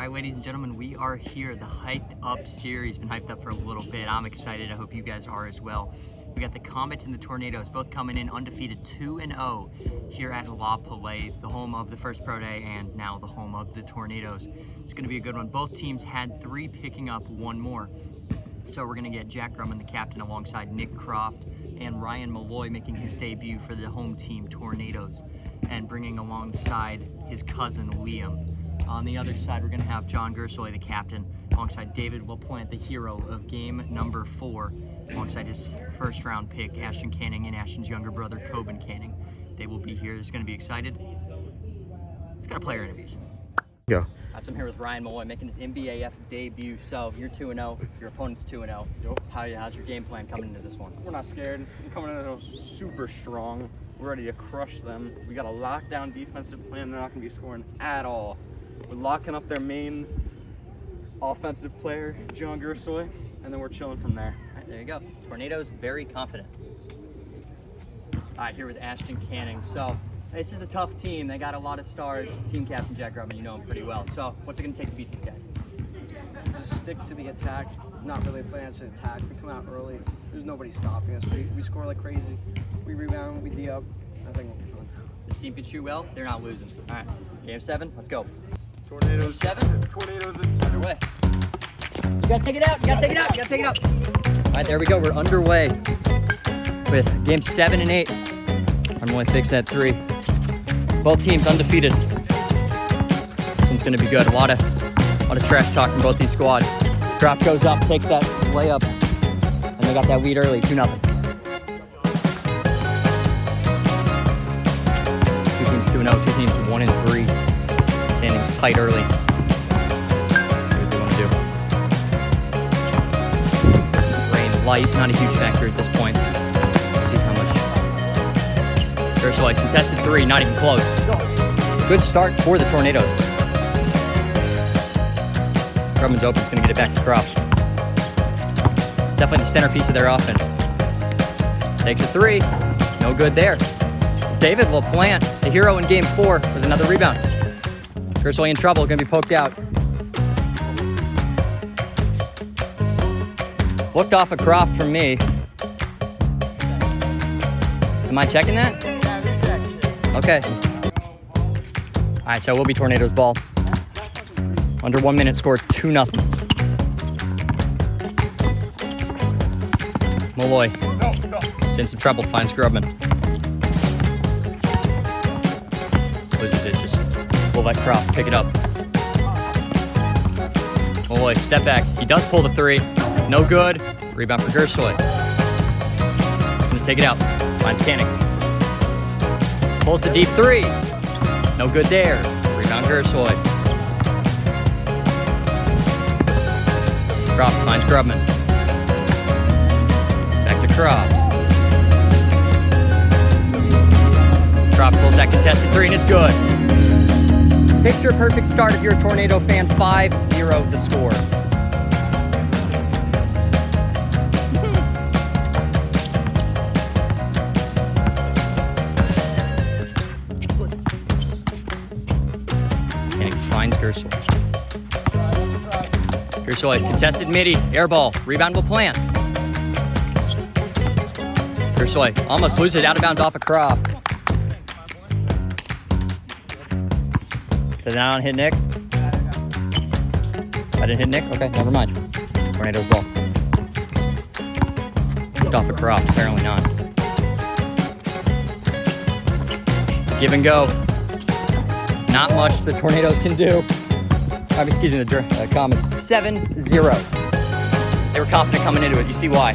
All right, ladies and gentlemen, we are here. The Hyped Up series been hyped up for a little bit. I'm excited. I hope you guys are as well. We got the Comets and the Tornadoes both coming in undefeated 2-0 here at La Palais, the home of the first pro day and now the home of the Tornadoes. It's going to be a good one. Both teams had 3 picking up 1 more. So we're going to get Jack Grumman, the captain, alongside Nick Croft and Ryan Malloy making his debut for the home team Tornadoes and bringing alongside his cousin Liam. On the other side, we're going to have John Gersoy, the captain, alongside David LaPointe, the hero of game number 4, alongside his first round pick, Ashton Canning, and Ashton's younger brother, Coben Canning. They will be here. It's going to be excited. Let's go to player interviews. Go. So I'm here with Ryan Malloy making his NBAF debut. So you're 2-0, your opponent's 2-0. Yep. How's your game plan coming into this one? We're not scared. We're coming in super strong. We're ready to crush them. We got a lockdown defensive plan. They're not going to be scoring at all. We're locking up their main offensive player, John Gersoy, and then we're chilling from there. All right, there you go. Tornadoes very confident. All right, here with Ashton Canning. So this is a tough team. They got a lot of stars. Team captain Jack Grumman, you know him pretty well. So what's it going to take to beat these guys? Just stick to the attack. Not really planning to attack. We come out early. There's nobody stopping us. We score like crazy. We rebound. We D up. I think we'll be fine. This team can shoot well. They're not losing. All right, game 7. Let's go. Tornadoes 7. Tornadoes in 2. Underway. You gotta take it out. You gotta take it out. You gotta take it out. All right, there we go. We're underway with game 7 and 8. I'm only fixed at 3. Both teams undefeated. This one's gonna be good. A lot of trash talk from both these squads. Drop goes up, takes that layup, and they got that lead early, 2-0. Two teams 2-0, 2 teams 1-3. Standings tight early. See what they want to do. Rain light, not a huge factor at this point. Let's see how much. Gersoy contested 3, not even close. Good start for the Tornadoes. Grumman's open, is going to get it back to Croft. Definitely the centerpiece of their offense. Takes a 3, no good there. David LaPointe, the hero in game 4, with another rebound. Gersoy in trouble, going to be poked out. Looked off a Croft from me. Am I checking that? Okay. All right, so it will be Tornadoes ball. Under 1 minute, scored 2-0. Malloy. It's in some trouble, finds Grubman. Loses it, just we'll let Croft pick it up. Malloy, step back. He does pull the 3. No good. Rebound for Gersoy. Gonna take it out. Finds Canning. Pulls the deep 3. No good there. Rebound Gersoy. Croft finds Grubman. Back to Croft. Croft pulls that contested 3 and it's good. Picture perfect start if you're a Tornado fan. 5-0 the score. Canning finds Gersoy. Gersoy contested midi, air ball, rebound will plant. Gersoy almost loses it out of bounds off of Croft. Did that not hit Nick? I didn't hit Nick? Okay, never mind. Tornadoes ball. Hooked off a Croft, apparently not. Give and go. Not much the Tornadoes can do. Excuse me, the Comets. 7-0. They were confident coming into it. You see why.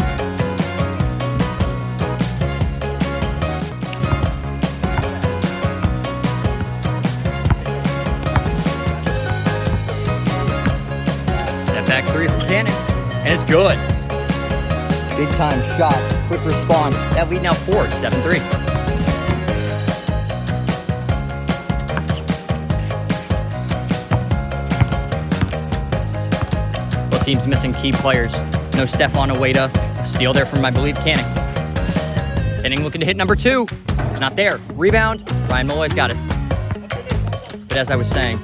Back 3 from Canning, and it's good. Big time shot, quick response. That lead now 4, 7-3. Both teams missing key players. No Stefan Aweda. Steal there from, I believe, Canning. Canning looking to hit number 2. It's not there. Rebound. Ryan Malloy's got it. But as I was saying,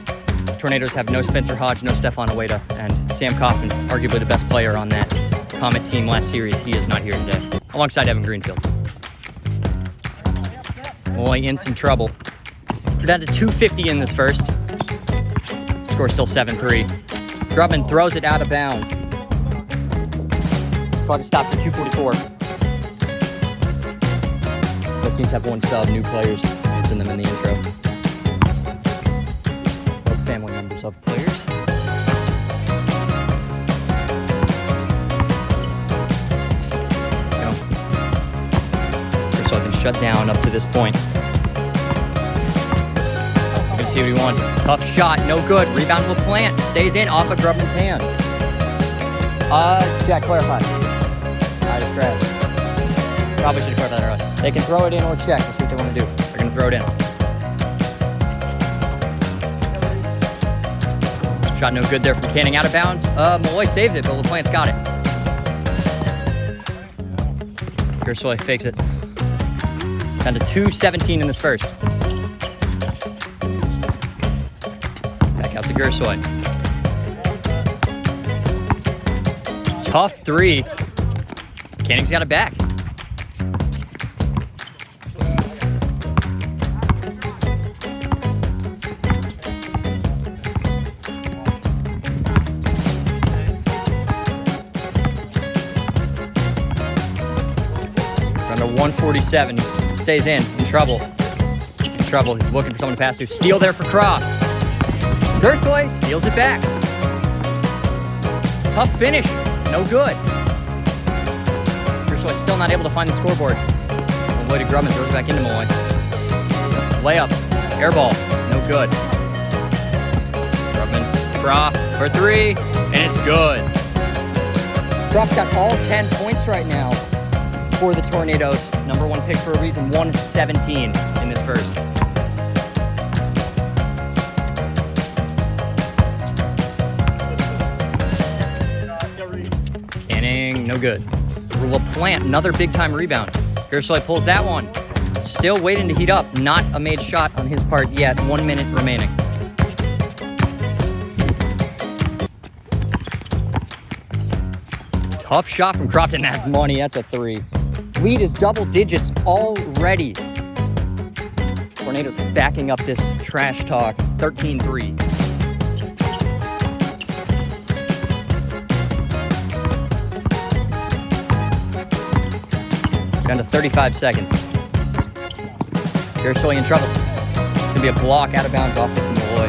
Tornadoes have no Spencer Hodge, no Stefan Ueda, and Sam Kaufman, arguably the best player on that Comet team last series. He is not here today, alongside Evan Greenfield. Boy, in some trouble. We're down to 2:50 in this first. Score still 7-3. Grubman throws it out of bounds. Clock is stopped for 2:44. Both teams have one sub, new players. Mention them in the intro. Both family members of players. So I've been shut down up to this point. We're gonna see what he wants. Tough shot, no good. Rebound will plant. Stays in off of Grubman's hand. Jack, clarify. I just grabbed. Probably should have clarified that earlier. They can throw it in or check. Let's see what they want to do. They're gonna throw it in. Shot no good there from Canning, out of bounds. Malloy saves it, but LaPlante's got it. Gersoy fakes it. Down to 2:17 in this first. Back out to Gersoy. Tough three. Canning's got it back. Down to 147. Stays in trouble. He's looking for someone to pass to. Steal there for Croft. Gersoy steals it back. Tough finish. No good. Gersoy still not able to find the scoreboard. Malloy to Grubman, throws it back into Malloy. Layup. Air ball. No good. Grubman. Croft for three. And it's good. Croft's got all 10 points right now for the Tornadoes. Number one pick for a reason, 117 in this first. Canning, no good. LaPlante, another big time rebound. Gersoy pulls that one. Still waiting to heat up. Not a made shot on his part yet. 1 minute remaining. Tough shot from Crofton. That's money. That's a three. Lead is double digits already. Tornadoes backing up this trash talk. 13-3. Down to 35 seconds. Gersoy in trouble. It's gonna be a block out of bounds off of Malloy.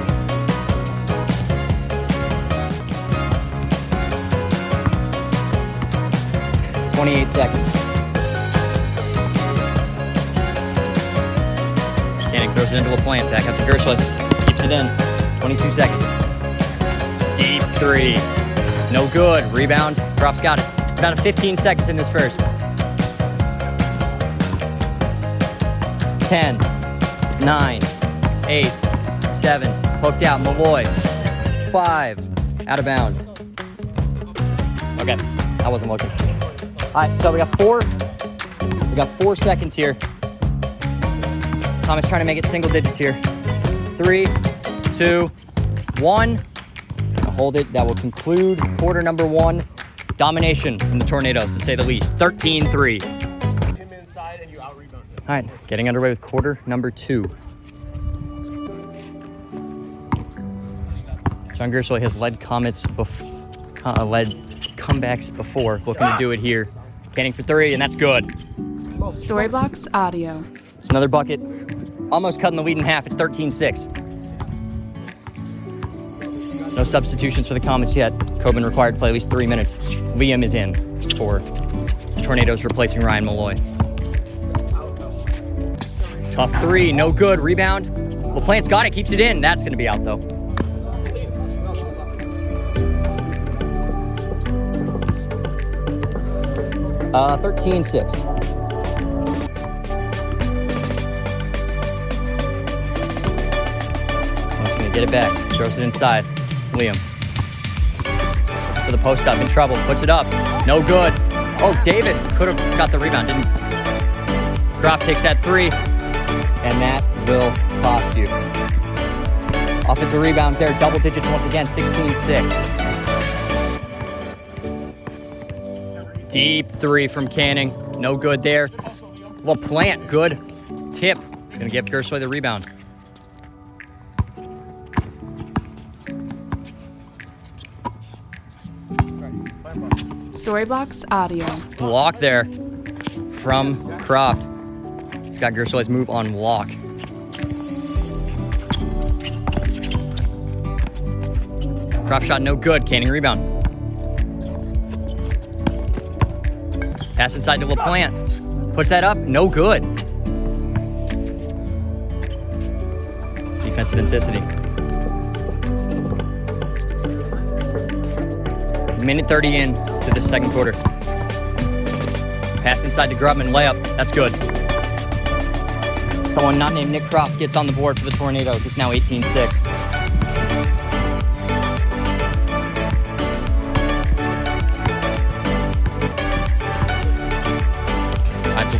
.28 seconds. Canning throws it into LaPlante. Back up to Gersoy. Keeps it in. 22 seconds. Deep three. No good. Rebound. Croft's got it. About 15 seconds in this first. 10, 9, 8, 7. Hooked out. Malloy. 5. Out of bounds. Okay. I wasn't looking. All right, so we got 4 seconds here. Thomas trying to make it single digits here. 3, 2, 1. Hold it. That will conclude quarter number 1. Domination from the Tornadoes, to say the least. 13-3. Him inside and you out rebound him. All right, getting underway with quarter number 2. John Gersoy has led Comets led comebacks before. Looking to do it here. Canning for 3, and that's good. Storyblocks Audio. It's another bucket. Almost cutting the lead in half. It's 13-6. No substitutions for the Comets yet. Coben required to play at least 3 minutes. Liam is in for Tornadoes, replacing Ryan Malloy. Tough 3, no good. Rebound. LaPlante's got it, keeps it in. That's going to be out, though. Uh, 13-6. He's going to get it back. Throws it inside. Liam. For the post up, in trouble. Puts it up. No good. Oh, David could have got the rebound, didn't. Croft takes that 3. And that will cost you. Offensive rebound there, double digits once again, 16-6. Deep three from Canning, no good there. LaPlante, good tip. Gonna give Gersoy the rebound. Storyblocks Audio. Block there from Croft. He's got Gersoy's move on lock. Croft shot no good. Canning rebound. Pass inside to LaPlante. Puts that up. No good. Defensive intensity. Minute 30 in to the second quarter. Pass inside to Grubman. Layup. That's good. Someone not named Nick Croft gets on the board for the Tornadoes. It's now 18-6.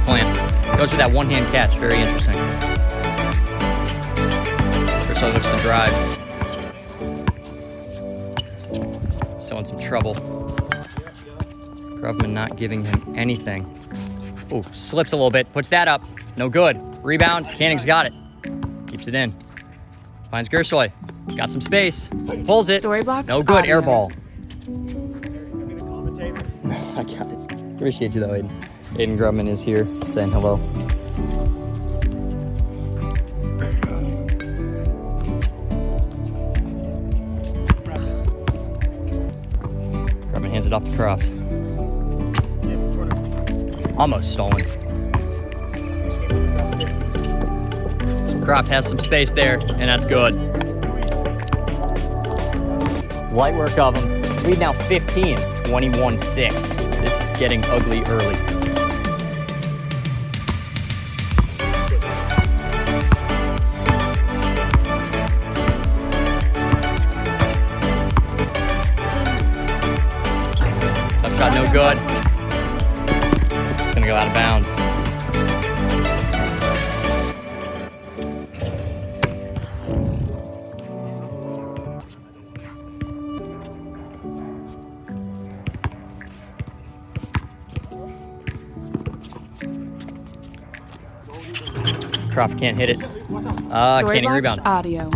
Plant. Goes for that one-hand catch. Very interesting. Gersoy looks to drive. Still in some trouble. Grubman not giving him anything. Ooh, slips a little bit. Puts that up. No good. Rebound. Canning's got it. Keeps it in. Finds Gersoy. Got some space. Pulls it. Storyblocks No good. Audio. Air ball. I got it. Appreciate you though, Aiden. Aiden Grubman is here saying hello. Grubman hands it off to Croft. Almost stolen. Croft has some space there, and that's good. Light work of him. Lead now 15, 21-6. This is getting ugly early. Tough shot, no good. It's gonna go out of bounds. Croft can't hit it. Canning rebound. Storyblocks Audio.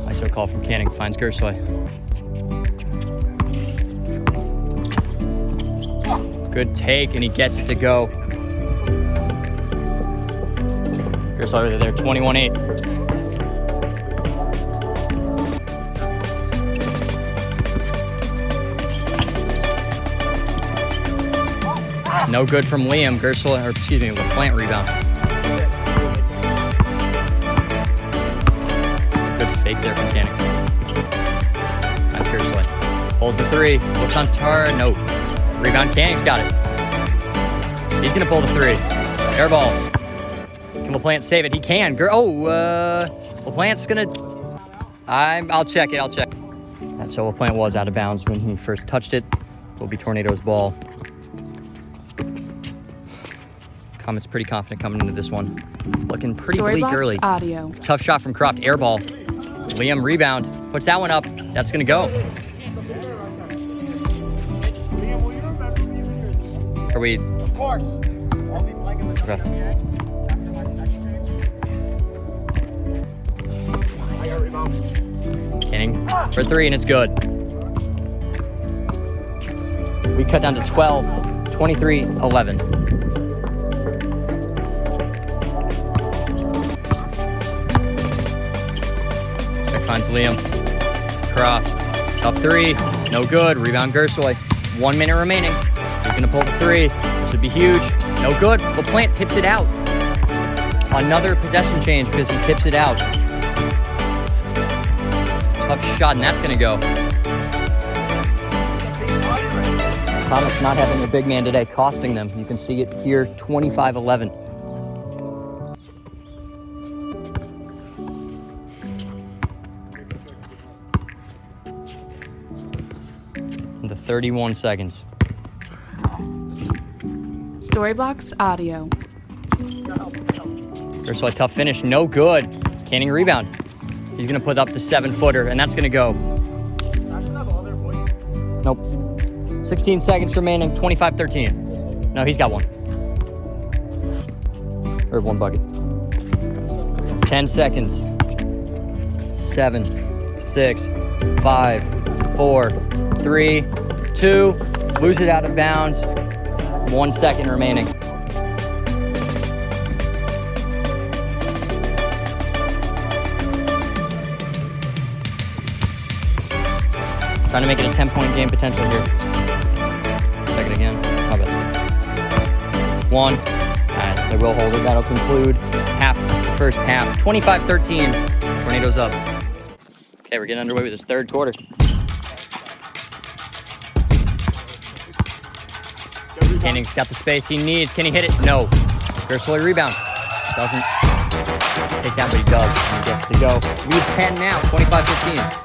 ISO call from Canning. Finds Gersoy. Good take, and he gets it to go. Gersoy over there, 21-8. No good from Liam. LaPlante rebound. Good fake there from Canning. That's Gersoy. Pulls the three. Looks on tar. No. Rebound. Canning's got it. He's going to pull the three. Air ball. Can LaPlante save it? He can. LaPlante's going to... I'll check it. And so LaPlante was out of bounds when he first touched it. Will be Tornado's ball. Comets pretty confident coming into this one. Looking pretty bleak early. Audio. Tough shot from Croft. Air ball. Liam rebound. Puts that one up. That's going to go. Are we... Of course. I'll be playing the Okay. I got rebound. Canning for three, and it's good. We cut down to 12, 23-11. Finds Liam. Croft. Up three. No good. Rebound Gersoy. 1 minute remaining. He's going to pull the three. This would be huge. No good. LaPlante tips it out. Another possession change because he tips it out. Tough shot, and that's going to go. Comets not having a big man today, costing them. You can see it here, 25-11. 31 seconds. Storyblocks Audio. Ursula, tough finish, no good. Canning rebound. He's gonna put up the 7-footer, and that's gonna go. Nope. 16 seconds remaining, 25-13. No, he's got one. Or one bucket. 10 seconds. 7, 6, 5, 4, 3, 2. Lose it out of bounds. 1 second remaining. Trying to make it a 10-point game potential here. Check it again. My bad. 1. All right, they will hold it. That'll conclude first half. 25-13. Tornadoes up. Okay, we're getting underway with this third quarter. Canning's got the space he needs. Can he hit it? No. Gershwin rebound. Doesn't take that, but he does. And he gets to go. Lead 10 now. 25-15.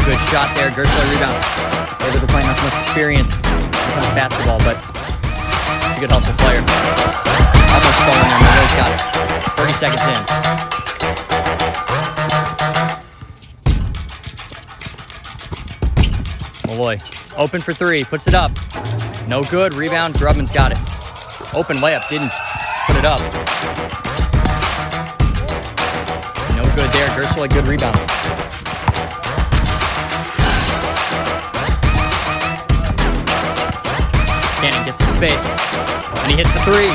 Good shot there. Gershwin rebound. Maybe they're playing not so much experience when it comes to basketball, but he's a good hustle player. Almost stolen there. Malloy's got it. 30 seconds in. Malloy open for 3. Puts it up. No good. Rebound. Grubman's got it. Open layup. Didn't put it up. No good there. Gershwin, good rebound. Canning gets some space, and he hits the 3.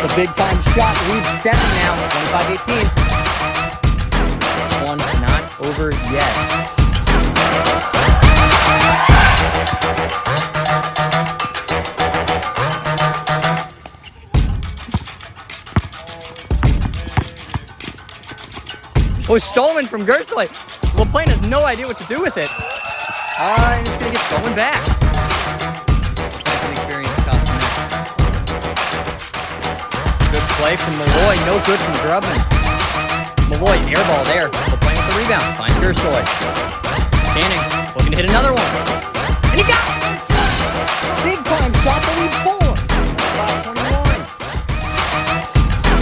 The big time shot, leads 7 now, 25-18. This one not over yet. Oh, stolen from Gersley. LaPlante has no idea what to do with it. And it's going to get stolen back. Good play from Malloy, no good from Grubman. Malloy, air ball there. LaPlante with the rebound. Finds Gershwin. Canning looking to hit another one. And he got it! Big time shot to lead 4. 5-21.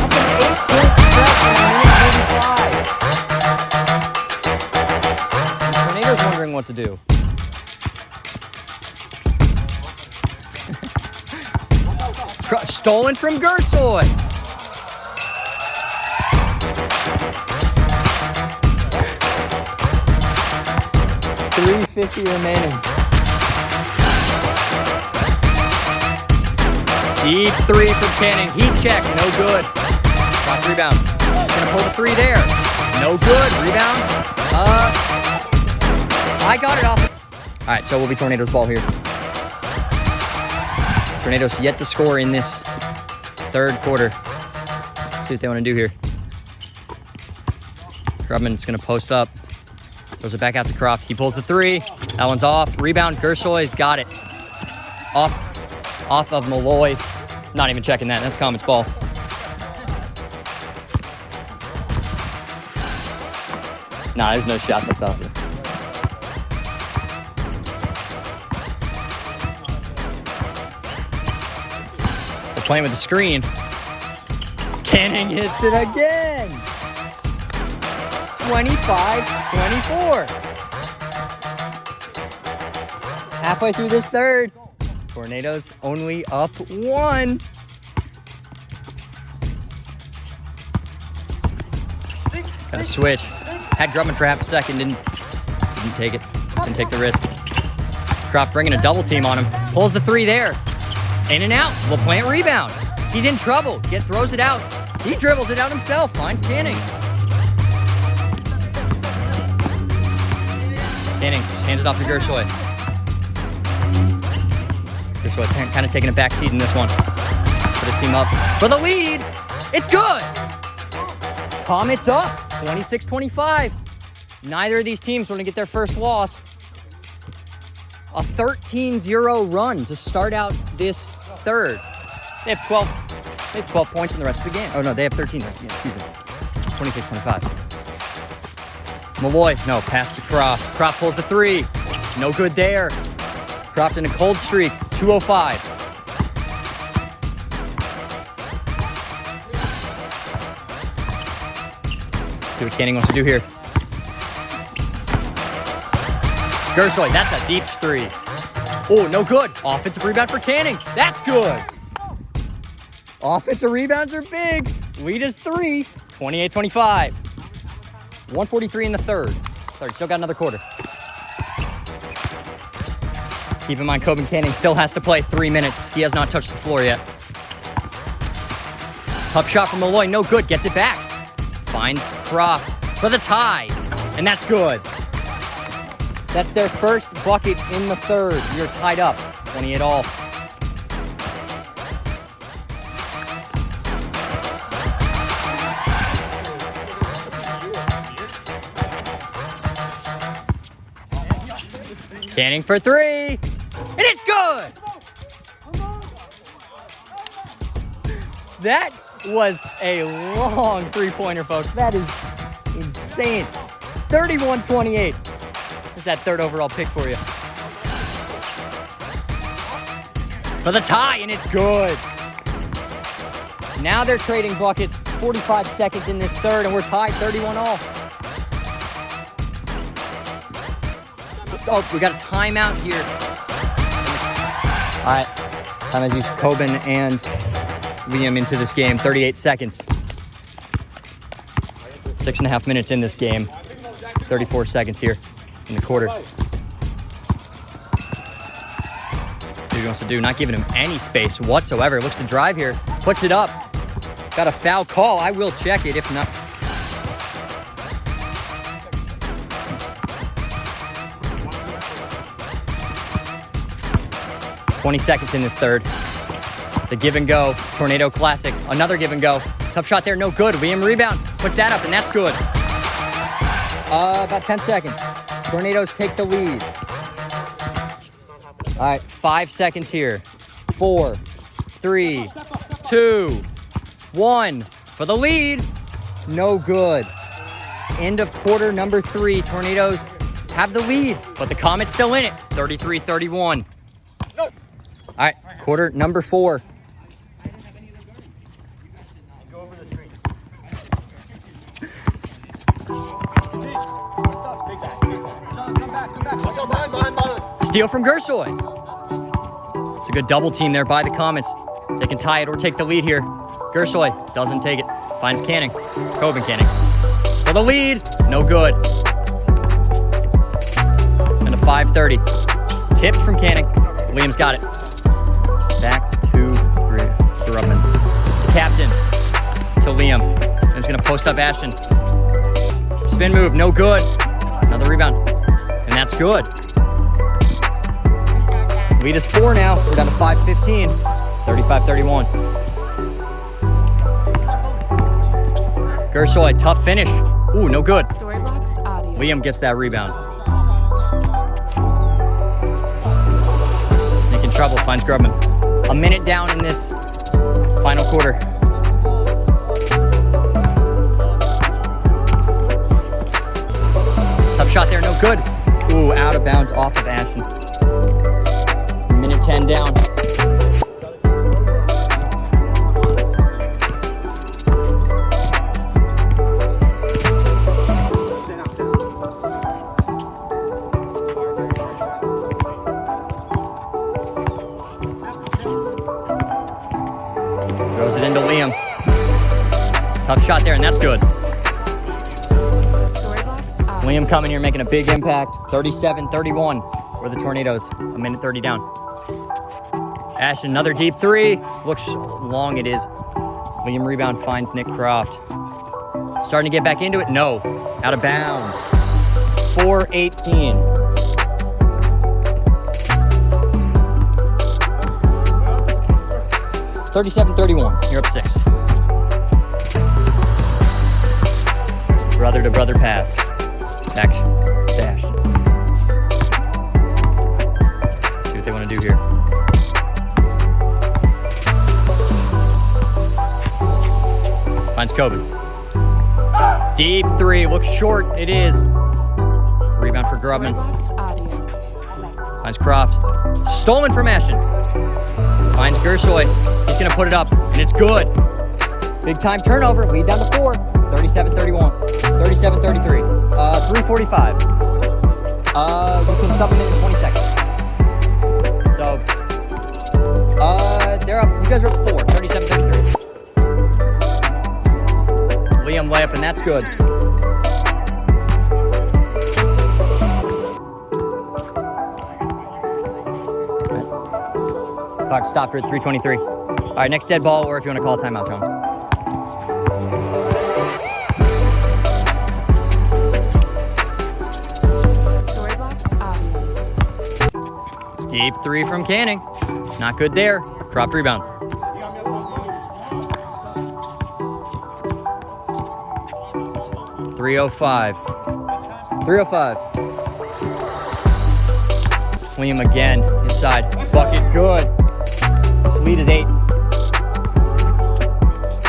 Up an 8-point stretch in a minute 35. Tornado's wondering what to do. Stolen from Gershwin. $3.50 remaining. Deep 3 from Canning. Heat check, no good. Drop rebound. He's gonna pull the 3 there. No good. Rebound. I got it off. All right, so we'll be Tornado's ball here. Tornadoes yet to score in this third quarter. Let's see what they want to do here. Grubman's going to post up. Throws it back out to Croft. He pulls the 3. That one's off. Rebound. Gershwin's got it. Off of Malloy. Not even checking that. That's Comets ball. Nah, there's no shot that's out there. Playing with the screen. Canning hits it again. 25-24. Halfway through this third. Tornadoes only up 1. Gotta switch. Had Grubman for half a second. Didn't take it. Didn't take the risk. Croft bringing a double team on him. Pulls the 3 there. In and out. LaPlante rebound. He's in trouble. Throws it out. He dribbles it out himself. Finds Canning. Canning just hands it off to Gershwin. Gershwin kind of taking a back seat in this one. Put his team up for the lead. It's good. Comets up. 26-25. Neither of these teams want to get their first loss. A 13-0 run to start out this third. They have 12 points in the rest of the game. Oh no, they have 13 the rest of the game. Excuse me. 26-25. Malloy, no, pass to Croft. Croft pulls the 3. No good there. Croft in a cold streak. 2:05. See what Canning wants to do here. Gersoy, that's a deep 3. Oh, no good. Offensive rebound for Canning. That's good. Offensive rebounds are big. Lead is 3. 28-25. 1:43 in the third. Still got another quarter. Keep in mind, Coben Canning still has to play 3 minutes. He has not touched the floor yet. Tough shot from Malloy. No good. Gets it back. Finds Croft for the tie. And that's good. That's their first bucket in the third. You're tied up. 28 all. Canning for 3. And it's good. That was a long 3-pointer, folks. That is insane. 31-28. There's that third overall pick for you. For the tie, and it's good. Now they're trading buckets. 45 seconds in this third, and we're tied 31 all. Oh, we got a timeout here. All right, time to use Coben and Liam into this game. 38 seconds. 6.5 minutes in this game. 34 seconds here in the quarter. See what he wants to do. Not giving him any space whatsoever. Looks to drive here. Puts it up. Got a foul call. I will check it if not. ...20 seconds in this third. The give and go. Tornado Classic. Another give and go. Tough shot there. No good. Liam rebound. Puts that up, and that's good. About 10 seconds. Tornadoes take the lead. All right, 5 seconds here. 4, 3, 2, 1. For the lead. No good. End of quarter number 3. Tornadoes have the lead, but the Comets still in it. 33-31. All right, quarter number 4. Steal from Gersoy. It's a good double team there by the Comets. They can tie it or take the lead here. Gersoy doesn't take it. Finds Canning. Coben Canning. For the lead. No good. And a 5:30. Tipped from Canning. Liam's got it. Back to Grubman. The captain to Liam. And he's going to post up Ashton. Spin move, no good. Another rebound. And that's good. Lead is 4 now. We're down to 5:15. 35-31. Gersoy, tough finish. Ooh, no good. Storyblocks Audio. Liam gets that rebound. Making trouble, finds Grubman. A minute down in this final quarter. Tough shot there, no good. Ooh, out of bounds off of Ashton. Minute 10 down. Throws it into Liam. Tough shot there, and that's good. Liam coming here making a big impact. 37-31 for the Tornadoes. A minute 30 down. Ashton, another deep 3. Looks long it is. Liam rebound finds Nick Croft. Starting to get back into it? No. Out of bounds. 4:18. $37-31. You're up 6. Brother to brother pass. Back to Ashton. See what they want to do here. Finds Coben. Deep three, looks short, it is. Rebound for Grubman. Storybox Audio. Finds Croft. Stolen from Ashton. Finds Gersoy. He's gonna put it up, and it's good. Big time turnover, lead down to 4. 37-31, 37-33, 3:45. You can supplement in 20 seconds. So, they're up, you guys are up 4, 37-33. Liam layup, and that's good. Clock stopped at 3:23. All right, next dead ball, or if you want to call a timeout, John. Deep three from Canning. Not good there. Cropped rebound. .305. William again inside. Bucket good. This lead is 8.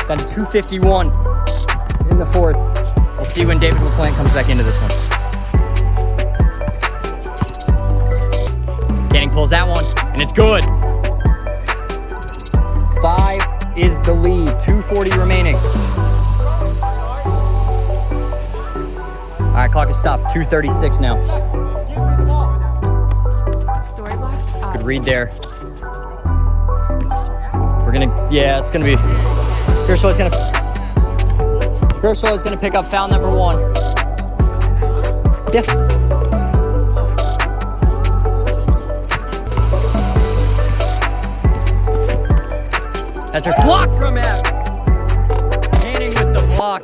Down to 2:51 in the 4th. We'll see when David LaPlante comes back into this one. Canning pulls that one, and it's good. 5 is the lead, 2:40 remaining. All right, clock is stopped, 2:36 now. Good read there. We're gonna, yeah, it's gonna be, Gersoy's gonna pick up foul number 1. Yeah. That's her block from F. Canning with the block.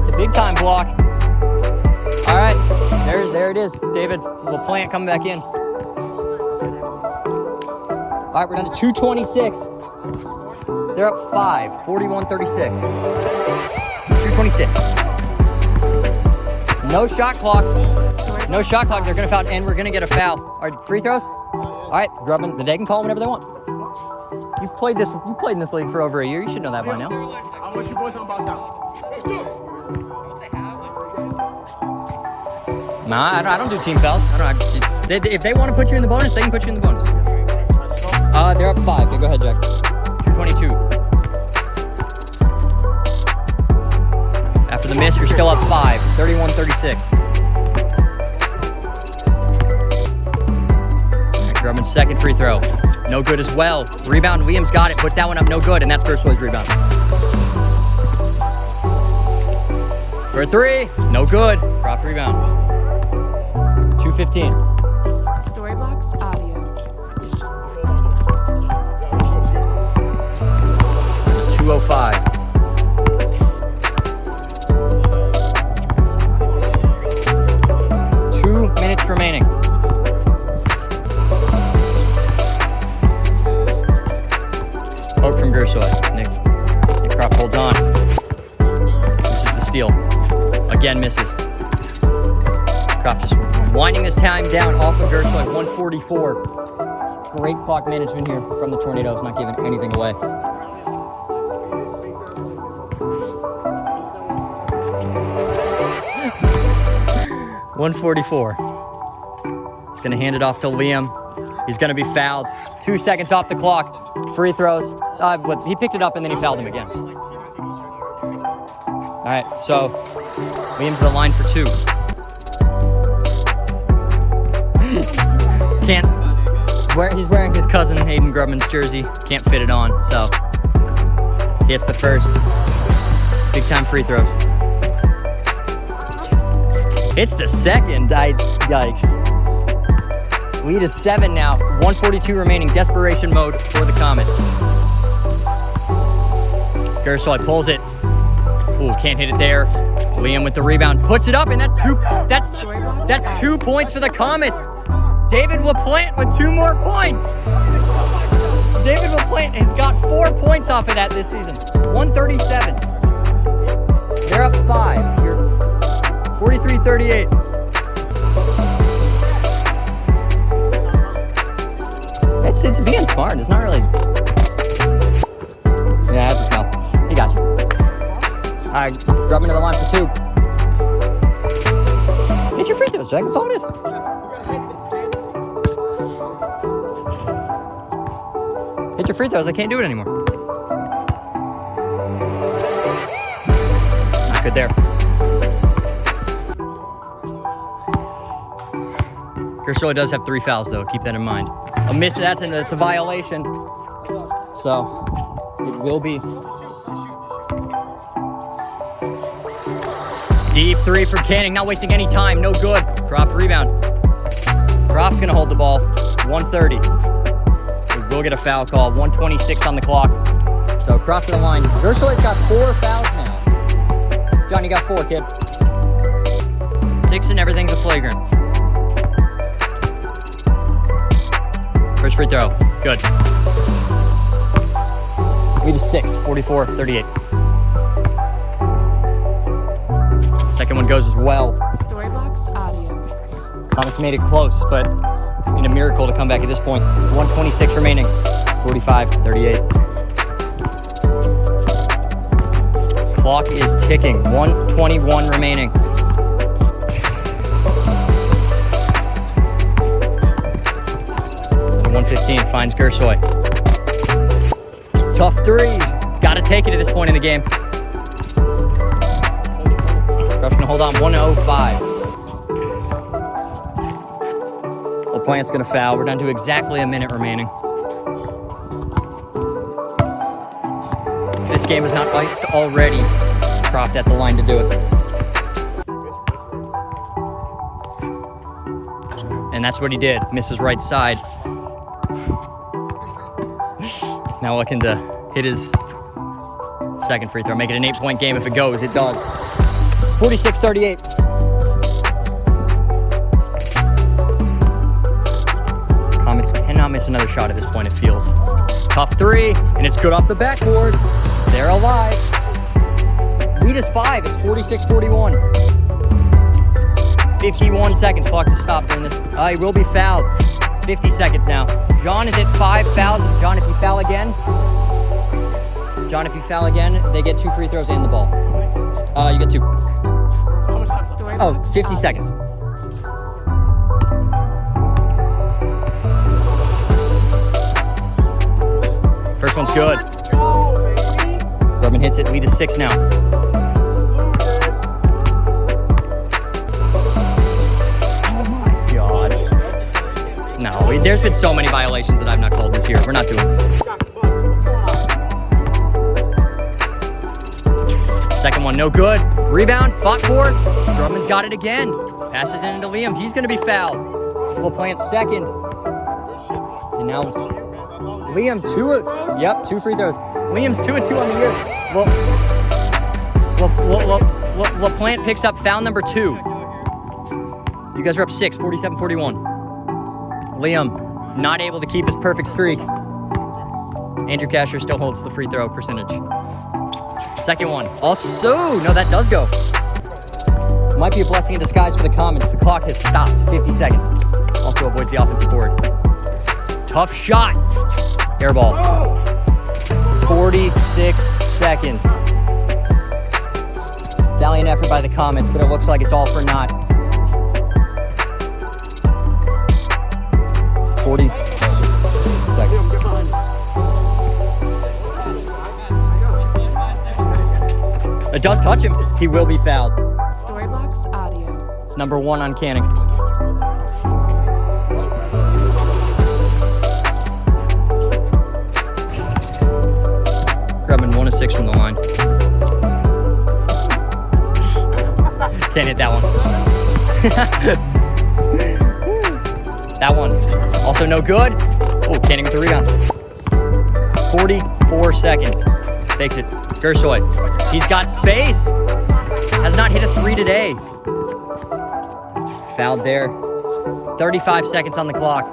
It's a big time block. All right, there it is. David LaPlante coming back in. All right, we're down to 2:26. They're up 5, 41-36. 2:26. No shot clock. No shot clock. They're gonna foul, and we're gonna get a foul. All right, free throws. All right, Grubman, they can call whenever they want. You played in this league for over a year. You should know that by now. I want you boys on about that. Nah, I don't do team fouls. If they want to put you in the bonus, they can put you in the bonus. They're up 5. Okay, go ahead, Jack. 2:22. After the miss, you're still up 5. 31-36. Grubman's second free throw. No good as well. Rebound, Williams got it. Puts that one up, no good, and that's Gersoy's rebound. For a 3, no good. Croft rebound. 2:15. Storybox Audio. 2:05. Minutes remaining. Poke from Gersoy. Nick Croft holds on. This is the steal. Again misses. Croft just winding this time down off of Gersoy. 1:44. Great clock management here from the Tornadoes, not giving anything away. .144. He's gonna hand it off to Liam. He's gonna be fouled. 2 seconds off the clock. Free throws. He picked it up and then he fouled him again. All right, so Liam's to the line for 2. Can't. He's wearing his cousin Hayden Grubman's jersey. Can't fit it on, so he gets the first. Big time free throws. It's the second. Yikes. Lead is 7 now. 1:42 remaining. Desperation mode for the Comets. Gersoy pulls it. Ooh, can't hit it there. Liam with the rebound. Puts it up, and that's 2 points for the Comets. David LaPlante with 2 more points. David LaPlante has got 4 points off of that this season. 137. They're up 5. You're 43-38. It's being smart. It's not really. All right, drop me to the line for 2. Hit your free throws, Jack. That's all it is. Hit your free throws. I can't do it anymore. Not good there. Gershoi does have 3 fouls, though. Keep that in mind. A miss, that's a violation. So it will be. Deep 3 for Canning. Not wasting any time. No good. Croft rebound. Croft's going to hold the ball. 1:30. We will get a foul call. 1:26 on the clock. So Croft to the line. Gershoi's got 4 fouls now. John, you got 4, kid. 6 and everything's a flagrant. First free throw. Good. Lead is 6, 44-38. Second one goes as well. Storyblocks Audio. Comets made it close, but need a miracle to come back at this point. 1:26 remaining. 45-38. Clock is ticking. 1:21 remaining. And 1:15 finds Gershoi. Tough 3. Got to take it at this point in the game. Rush gonna hold on. 1:05. LaPlante's gonna foul. We're down to exactly a minute remaining. This game is not iced already. Croft at the line to do it. And that's what he did. Misses right side. Now looking to hit his second free throw. Make it an 8-point game if it goes. It does. 46-38. Comets cannot miss another shot at this point, it feels. Tough 3, and it's good off the backboard. They're alive. Lead is 5. It's 46-41. 51 seconds. Clock to stop during this. He will be fouled. 50 seconds now. John is at 5 fouls. John, if you foul again, they get 2 free throws and the ball. You get 2. Oh, 50 seconds. First one's good. Rubman hits it. Lead is 6 now. Oh my God. No, there's been so many violations that I've not called this year. We're not doing it. Second one, no good. Rebound, fought for. Drummond's got it again. Passes it into Liam. He's going to be fouled. LaPlante's second. And now Liam, 2 free throws. Liam's 2 and 2 on the year. LaPlante picks up foul number 2. You guys are up 6, 47-41. Liam, not able to keep his perfect streak. Andrew Casher still holds the free throw percentage. Second one. Also, no, that does go. Might be a blessing in disguise for the Comets. The clock has stopped. 50 seconds. Also avoids the offensive board. Tough shot. Air ball. 46 seconds. Valiant effort by the Comets, but it looks like it's all for naught. 40 seconds. It does touch him. He will be fouled. Storyblocks Audio. It's number 1 on Canning. Grabbing 1 of 6 from the line. Can't hit that one. That one. Also no good. Oh, Canning with the rebound. 44 seconds. Takes it. Gershoi. He's got space. Has not hit a 3 today. Fouled there. 35 seconds on the clock.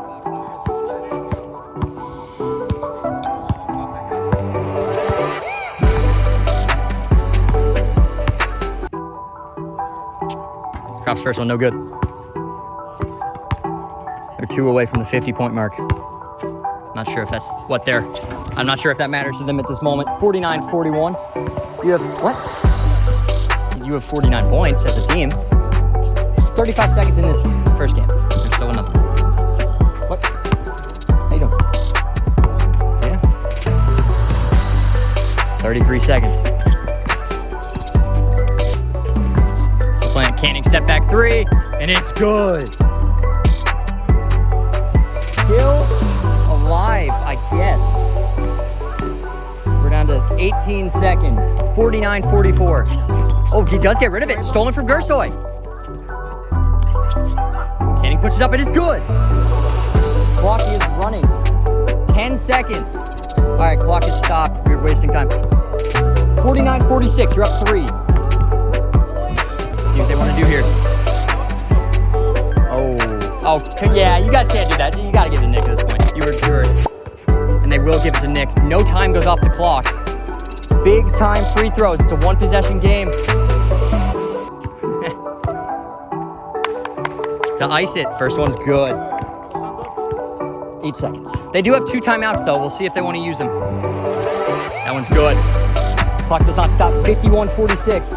Croft's first one, no good. They're 2 away from the 50-point mark. Not sure if that's what I'm not sure if that matters to them at this moment. 49-41. You have, what? you have 49 points as a team. 35 seconds in this first game. There's still another. What? How you doing? Yeah. 33 seconds. Plant Canning step back three, and it's good. Still alive, I guess. We're down to 18 seconds. 49-44. Oh, he does get rid of it. Stolen from Gersoy. Canning puts it up, and it's good. Clock is running. 10 seconds. All right, clock is stopped. We're wasting time. 49-46. You're up 3. See what they want to do here. Oh, yeah, you guys can't do that. You got to give it to Nick at this point. You were, and they will give it to Nick. No time goes off the clock. Big time free throws. It's a 1-possession game. To ice it, first one's good. 8 seconds. They do have 2 timeouts though. We'll see if they want to use them. That one's good. Clock does not stop. 51-46.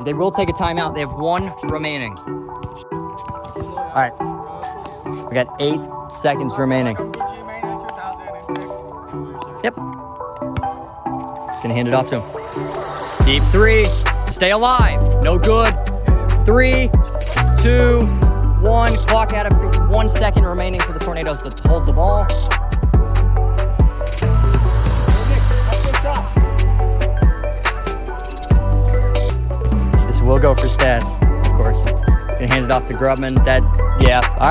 They will take a timeout. They have 1 remaining. All right. We got 8 seconds remaining. Yep. Gonna hand it off to him. Deep 3. Stay alive. No good. 3, 2, 1. Clock out of 1 second remaining for the Tornadoes to hold the ball. This will go for stats, of course. Gonna hand it off to Grubman. All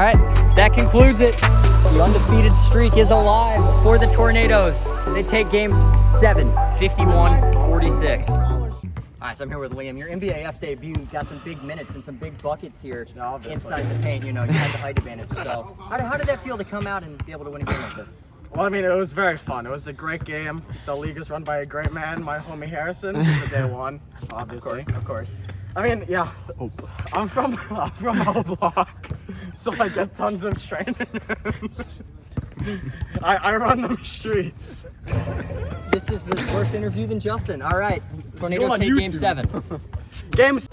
right. That concludes it. The undefeated streak is alive for the Tornadoes. They take game 7, 51-46. All right, so I'm here with Liam. Your NBAF debut got some big minutes and some big buckets here inside the paint. You know, you had the height advantage. So how did that feel to come out and be able to win a game like this? Well, I mean, it was very fun. It was a great game. The league is run by a great man, my homie Harrison. He's a day one, obviously. Of course. I mean, yeah, I'm from O Block, so I get tons of training rooms. I run them streets. This is his worse interview than Justin. All right, Tornadoes take game 7. Games.